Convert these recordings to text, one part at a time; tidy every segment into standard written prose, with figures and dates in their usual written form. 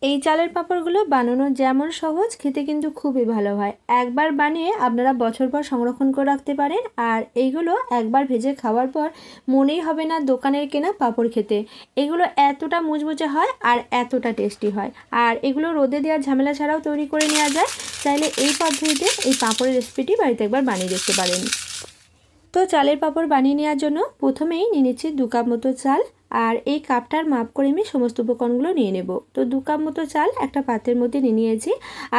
এই চালের পাঁপড়গুলো বানানো যেমন সহজ, খেতে কিন্তু খুবই ভালো হয়। একবার বানিয়ে আপনারা বছর পর সংরক্ষণ করে রাখতে পারেন। আর এইগুলো একবার ভেজে খাওয়ার পর মনেই হবে না দোকানের কেনা পাঁপড় খেতে। এগুলো এতটা মুচমুচে হয় আর এতটা টেস্টি হয়। আর এগুলো রোদে দেওয়ার ঝামেলা ছাড়াও তৈরি করে নেওয়া যায়। চাইলে এই পদ্ধতিতে এই পাঁপড়ের রেসিপিটি বাড়িতে একবার বানিয়ে দেখতে পারেন। তো চালের পাঁপড় বানিয়ে নেওয়ার জন্য প্রথমেই নিয়ে নিচ্ছি 2 কাপ মতো চাল। আর এই কাপটার মাপ করে আমি সমস্ত উপকরণগুলো নিয়ে নেব। তো 2 কাপ মতো চাল একটা পাত্রের মধ্যে নিয়ে নিয়েছি।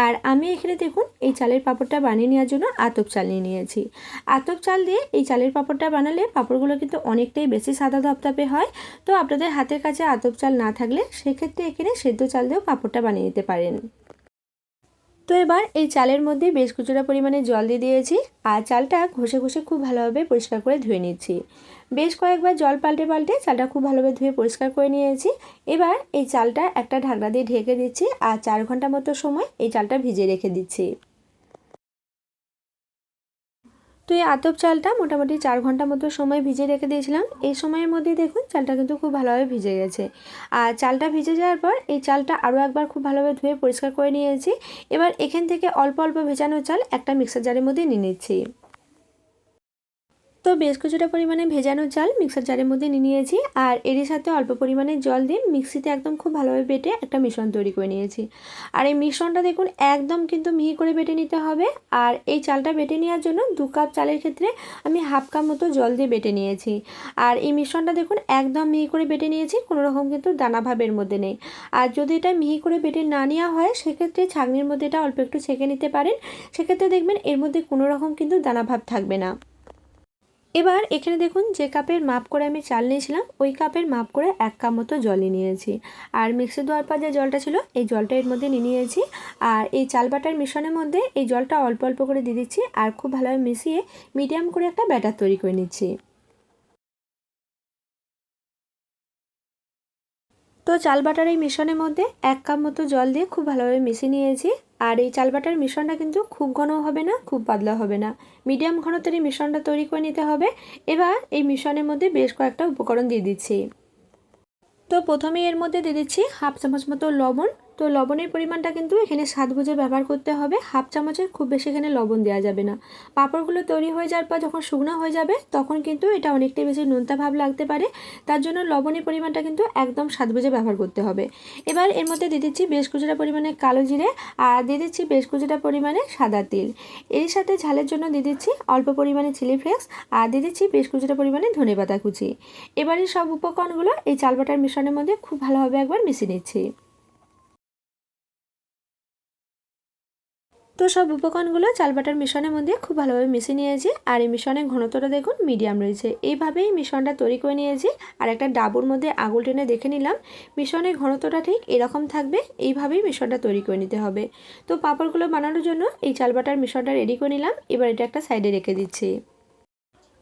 আর আমি এখানে দেখুন এই চালের পাঁপড়টা বানিয়ে নেওয়ার জন্য আতপ চাল নিয়ে নিয়েছি। আতপ চাল দিয়ে এই চালের পাঁপড়টা বানালে পাঁপড়গুলো কিন্তু অনেকটাই বেশি সাদা ধপধপে হয়। তো আপনাদের হাতের কাছে আতপ চাল না থাকলে সেক্ষেত্রে এখানে সেদ্ধ চাল দিয়েও পাঁপড়টা বানিয়ে নিতে পারেন। তো এবার এই চালের মধ্যে বেশ কিছুটা পরিমাণে জল দিয়ে দিয়েছি। আর চালটা ঘষে ঘষে খুব ভালোভাবে পরিষ্কার করে ধুয়ে নিচ্ছি। বেশ কয়েকবার জল পাল্টে পাল্টে চালটা খুব ভালোভাবে ধুয়ে পরিষ্কার করে নিয়েছি। এবার এই চালটা একটা ঢাকনা দিয়ে ঢেকে দিচ্ছি আর 4 ঘন্টা মতো সময় এই চালটা ভিজিয়ে রেখে দিচ্ছি। তো এই আতপ চালটা মোটামুটি 4 ঘন্টা মতো সময় ভিজিয়ে রেখে দিয়েছিলাম। এই সময়ের মধ্যে দেখুন চালটা কিন্তু খুব ভালোভাবে ভিজে গেছে। আর চালটা ভিজে যাওয়ার পর এই চালটা আরও একবার খুব ভালোভাবে ধুয়ে পরিষ্কার করে নিয়েছি। এবার এখান থেকে অল্প অল্প ভেজানো চাল একটা মিক্সার জারের মধ্যে নিয়ে নিচ্ছি। তো বেশ কিছুটা পরিমাণে ভেজানো চাল মিক্সার জারের মধ্যে নিয়ে নিয়েছি। আর এরই সাথে অল্প পরিমাণে জল দিয়ে মিক্সিতে একদম খুব ভালোভাবে বেটে একটা মিশ্রণ তৈরি করে নিয়েছি। আর এই মিশ্রণটা দেখুন একদম কিন্তু মিহি করে বেটে নিতে হবে। আর এই চালটা বেটে নেওয়ার জন্য 2 কাপ চালের ক্ষেত্রে আমি হাফ কাপ মতো জল দিয়ে বেটে নিয়েছি। আর এই মিশ্রণটা দেখুন একদম মিহি করে বেটে নিয়েছি, কোনো রকম কিন্তু দানা ভাবের মধ্যে নেই। আর যদি এটা মিহি করে বেটে না নেওয়া হয় সেক্ষেত্রে ছাঁকনির মধ্যে এটা অল্প একটু ছেঁকে নিতে পারেন। সেক্ষেত্রে দেখবেন এর মধ্যে কোনো রকম কিন্তু দানা ভাব থাকবে না। এবার এখানে দেখুন যে কাপের মাপ করে আমি চাল নিয়েছিলাম ওই কাপের মাপ করে 1 কাপ মতো জলই নিয়েছি। আর মিক্সি দেওয়ার পর যে জলটা ছিল এই জলটা এর মধ্যে নিয়ে নিয়েছি। আর এই চাল বাটার মিশ্রণের মধ্যে এই জলটা অল্প অল্প করে দিয়ে দিচ্ছি আর খুব ভালোভাবে মিশিয়ে মিডিয়াম করে একটা ব্যাটার তৈরি করে নিচ্ছি। তো চাল বাটার এই মিশ্রণের মধ্যে 1 কাপ মতো জল দিয়ে খুব ভালোভাবে মিশিয়ে নিয়েছি। আর এই চাল বাটার মিশ্রণটা কিন্তু খুব ঘন হবে না, খুব পাতলা হবে না, মিডিয়াম ঘনত্বের এই মিশ্রণটা তৈরি করে নিতে হবে। এবার এই মিশ্রণের মধ্যে বেশ কয়েকটা উপকরণ দিয়ে দিচ্ছি। তো প্রথমেই এর মধ্যে দিয়ে দিচ্ছি হাফ চামচ মতো লবণ। তো লবণের পরিমাণটা কিন্তু এখানে স্বাদ বুঝে ব্যবহার করতে হবে, হাফ চামচের খুব বেশি এখানে লবণ দেওয়া যাবে না। পাঁপড়গুলো তৈরি হয়ে যাওয়ার পর যখন শুকনো হয়ে যাবে তখন কিন্তু এটা অনেকটাই বেশি নোনতা ভাব লাগতে পারে। তার জন্য লবণের পরিমাণটা কিন্তু একদম স্বাদ বুঝে ব্যবহার করতে হবে। এবার এর মধ্যে দিয়ে দিচ্ছি বেশ কিছুটা পরিমাণে কালো জিরে আর দিয়ে দিচ্ছি বেশ কিছুটা পরিমাণে সাদা তিল। এর সাথে ঝালের জন্য দিয়ে দিচ্ছি অল্প পরিমাণে চিলি ফ্লেক্স আর দিয়ে দিচ্ছি বেশ কিছুটা পরিমাণে ধনেপাতা কুচি। এবারে সব উপকরণগুলো এই চাল বাটার মিশ্রণের মধ্যে খুব ভালোভাবে একবার মিশিয়ে নিচ্ছি। তো সব উপকরণগুলো চাল বাটার মিশ্রণের মধ্যে খুব ভালোভাবে মিশিয়ে নিয়েছি। আর এই মিশ্রণের ঘনত্বটা দেখুন মিডিয়াম রয়েছে। এইভাবেই মিশ্রণটা তৈরি করে নিয়েছি। আর একটা ডাবুর মধ্যে আঙুল টেনে দেখে নিলাম মিশ্রণের ঘনত্বটা ঠিক এরকম থাকবে। এইভাবেই মিশ্রণটা তৈরি করে নিতে হবে। তো পাঁপড়গুলো বানানোর জন্য এই চাল বাটার মিশ্রণটা রেডি করে নিলাম। এবার এটা একটা সাইডে রেখে দিচ্ছি।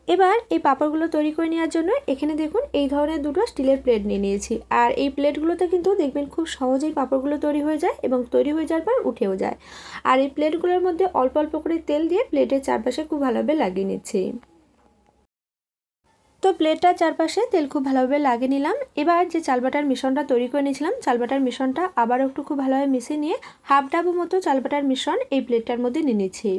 এবার এই পাঁপড়গুলো তৈরি করে নেওয়ার জন্য এখানে দেখুন এই ধরনের দুটো স্টিলের প্লেট নিয়ে নিয়েছি। আর এই প্লেটগুলোতে কিন্তু দেখবেন খুব সহজেই পাঁপড়গুলো তৈরি হয়ে যায় এবং তৈরি হয়ে যাওয়ার পর উঠেও যায়। আর এই প্লেটগুলোর মধ্যে অল্প অল্প করে তেল দিয়ে প্লেটের চারপাশে খুব ভালোভাবে লাগিয়ে নিচ্ছি। তো প্লেটটার চারপাশে তেল খুব ভালোভাবে লাগিয়ে নিলাম। এবার যে চাল বাটার মিশ্রণটা তৈরি করে নিয়েছিলাম চাল বাটার মিশ্রণটা আবার একটু খুব ভালোভাবে মিশিয়ে নিয়ে হাফ ডাবু মতো চাল বাটার মিশ্রণ এই প্লেটটার মধ্যে নিয়ে নিচ্ছি।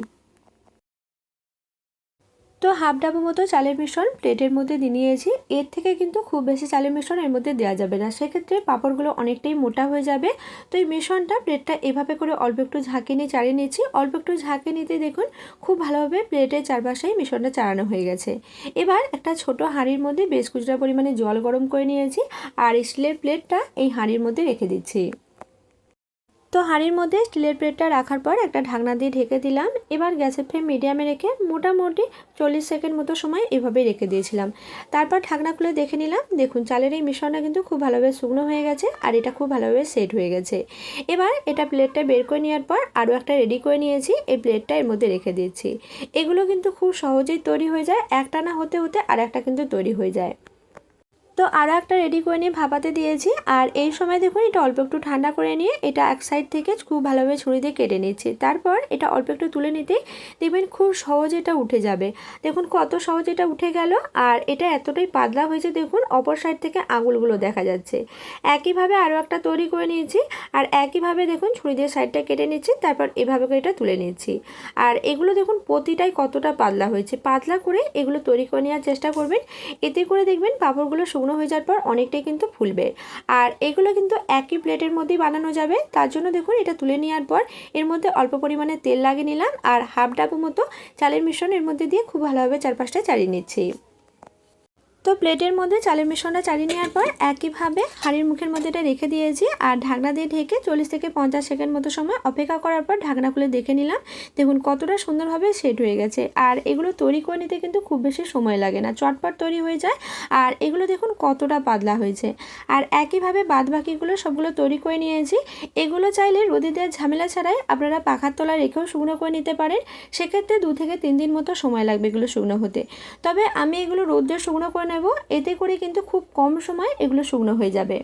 তো হাফ ডাবু মতো চালের মিশ্রণ প্লেটের মধ্যে দিয়ে নিয়েছি। এর থেকে কিন্তু খুব বেশি চালের মিশ্রণ এর মধ্যে দেওয়া যাবে না, সেক্ষেত্রে পাঁপড়গুলো অনেকটাই মোটা হয়ে যাবে। তো এই মিশ্রণটা প্লেটটা এভাবে করে অল্প একটু ঝাঁকিয়ে নিয়ে চাড়িয়ে নিচ্ছি। অল্প একটু ঝাঁকিয়ে নিতে দেখুন খুব ভালোভাবে প্লেটের চারপাশেই মিশ্রণটা চাড়ানো হয়ে গেছে। এবার একটা ছোট হাঁড়ির মধ্যে বেশ কিছুটা পরিমাণে জল গরম করে নিয়েছি আর স্টিলের প্লেটটা এই হাঁড়ির মধ্যে রেখে দিচ্ছি। তো হাঁড়ির মধ্যে স্টিলের প্লেটটা রাখার পর একটা ঢাকনা দিয়ে ঢেকে দিলাম। এবার গ্যাসের ফ্লেম মিডিয়ামে রেখে মোটামুটি 40 সেকেন্ড মতো সময় এভাবেই রেখে দিয়েছিলাম। তারপর ঢাকনা খুলে দেখে নিলাম, দেখুন চালের এই মিশ্রণটা কিন্তু খুব ভালোভাবে শুকনো হয়ে গেছে আর এটা খুব ভালোভাবে সেট হয়ে গেছে। এবার এটা প্লেটটা বের করে নেওয়ার পর আরও একটা রেডি করে নিয়েছি, এই প্লেটটা এর মধ্যে রেখে দিচ্ছি। এগুলো কিন্তু খুব সহজেই তৈরি হয়ে যায়, একটা না হতে হতে আর একটা কিন্তু তৈরি হয়ে যায়। তো আরও একটা রেডি করে নিয়ে ভাপাতে দিয়েছি। আর এই সময় দেখুন এটা অল্প একটু ঠান্ডা করে নিয়ে এটা এক সাইড থেকে খুব ভালোভাবে ছুরি দিয়ে কেটে নিচ্ছি। তারপর এটা অল্প একটু তুলে নিতেই দেখবেন খুব সহজে এটা উঠে যাবে। দেখুন কত সহজে এটা উঠে গেল। আর এটা এতটাই পাতলা হয়েছে, দেখুন অপর সাইড থেকে আঙুলগুলো দেখা যাচ্ছে। একইভাবে আরও একটা তৈরি করে নিয়েছি। আর একইভাবে দেখুন ছুরি দিয়ে সাইডটা কেটে নিচ্ছি, তারপর এভাবে করে এটা তুলে নিচ্ছি। আর এগুলো দেখুন প্রতিটাই কতটা পাতলা হয়েছে। পাতলা করে এগুলো তৈরি করে নেওয়ার চেষ্টা করবেন, এতে করে দেখবেন পাঁপড়গুলো শুকনো হয়ে যাওয়ার পর অনেকটাই কিন্তু ফুলবে। আর এগুলো কিন্তু একই প্লেটের মধ্যেই বানানো যাবে। তার জন্য দেখুন এটা তুলে নেওয়ার পর এর মধ্যে অল্প পরিমাণে তেল লাগিয়ে নিলাম আর হাফ ডাবু মতো চালের মিশ্রণ এর মধ্যে দিয়ে খুব ভালোভাবে চারপাশটা চালিয়ে নিচ্ছি। তো প্লেটের মধ্যে চালের মিশ্রণটা চালিয়ে নেওয়ার পর একইভাবে হাঁড়ির মুখের মধ্যে এটা রেখে দিয়েছি আর ঢাকনা দিয়ে ঢেকে 40 থেকে 50 সেকেন্ড মতো সময় অপেক্ষা করার পর ঢাকনা খুলে দেখে নিলাম। দেখুন কতটা সুন্দরভাবে সেট হয়ে গেছে। আর এগুলো তৈরি করে নিতে কিন্তু খুব বেশি সময় লাগে না, চটপট তৈরি হয়ে যায়। আর এগুলো দেখুন কতটা পাতলা হয়েছে। আর একইভাবে বাদ বাকিগুলো সবগুলো তৈরি করে নিয়েছি। এগুলো চাইলে রোদে দেওয়ার ঝামেলা ছাড়াই আপনারা পাখার তলায় রেখেও শুকনো করে নিতে পারেন। সেক্ষেত্রে 2 থেকে 3 দিন মতো সময় লাগবে এগুলো শুকনো হতে। তবে আমি এগুলো রোদ দিয়ে শুকনো করে নেব, এতে করে কিন্তু খুব কম সময় এগুলো শুকনো হয়ে যাবে।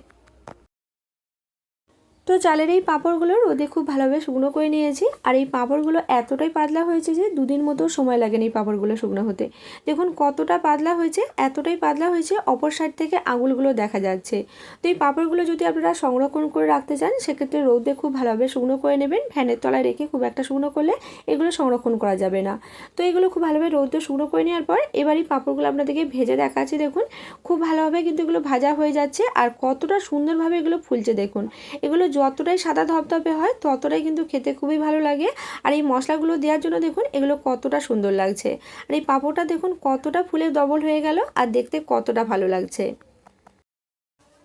তো চালের এই পাঁপড়গুলো রোদে খুব ভালোভাবে শুকনো করে নিয়েছি। আর এই পাঁপড়গুলো এতটাই পাতলা হয়েছে যে 2 দিন মতো সময় লাগেনি এই পাঁপড়গুলো শুকনো হতে। দেখুন কতটা পাতলা হয়েছে, এতটাই পাতলা হয়েছে অপর সাইড থেকে আঙুলগুলো দেখা যাচ্ছে। তো এই পাঁপড়গুলো যদি আপনারা সংরক্ষণ করে রাখতে চান সেক্ষেত্রে রোদে খুব ভালোভাবে শুকনো করে নেবেন। ফ্যানের তলায় রেখে খুব একটা শুকনো করলে এগুলো সংরক্ষণ করা যাবে না। তো এগুলো খুব ভালোভাবে রোদে শুকনো করে নেওয়ার পর এবার এই পাঁপড়গুলো আপনাদেরকে ভেজে দেখাচ্ছি। দেখুন খুব ভালোভাবে কিন্তু এগুলো ভাজা হয়ে যাচ্ছে আর কতটা সুন্দরভাবে এগুলো ফুলছে। দেখুন এগুলো যতটাই সাদা ধপধপে হয় ততটাই কিন্তু খেতে খুবই ভালো লাগে। আর এই মশলাগুলো দেওয়ার জন্য দেখুন এগুলো কতটা সুন্দর লাগছে। আর এই পাঁপড়টা দেখুন কতটা ফুলে ডবল হয়ে গেল আর দেখতে কতটা ভালো লাগছে।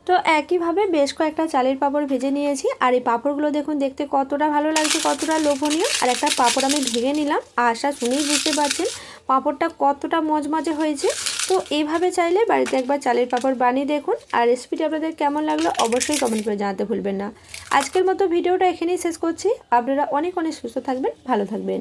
তো একইভাবে বেশ কয়েকটা চালের পাঁপড় ভেজে নিয়েছি। আর এই পাঁপড়গুলো দেখুন দেখতে কতটা ভালো লাগছে, কতটা লোভনীয়। আর একটা পাঁপড় আমি ভেঙে নিলাম, আশা শুনেই বুঝতে পারছেন পাঁপড়টা কতটা মজমজে হয়েছে। তো এইভাবে চাইলে বাড়িতে একবার চালের পাঁপড় বানিয়ে দেখুন। আর রেসিপিটা আপনাদের কেমন লাগলো অবশ্যই কমেন্ট করে জানাতে ভুলবেন না। আজকের মতো ভিডিওটা এখানেই শেষ করছি। আপনারা অনেক অনেক সুস্থ থাকবেন, ভালো থাকবেন।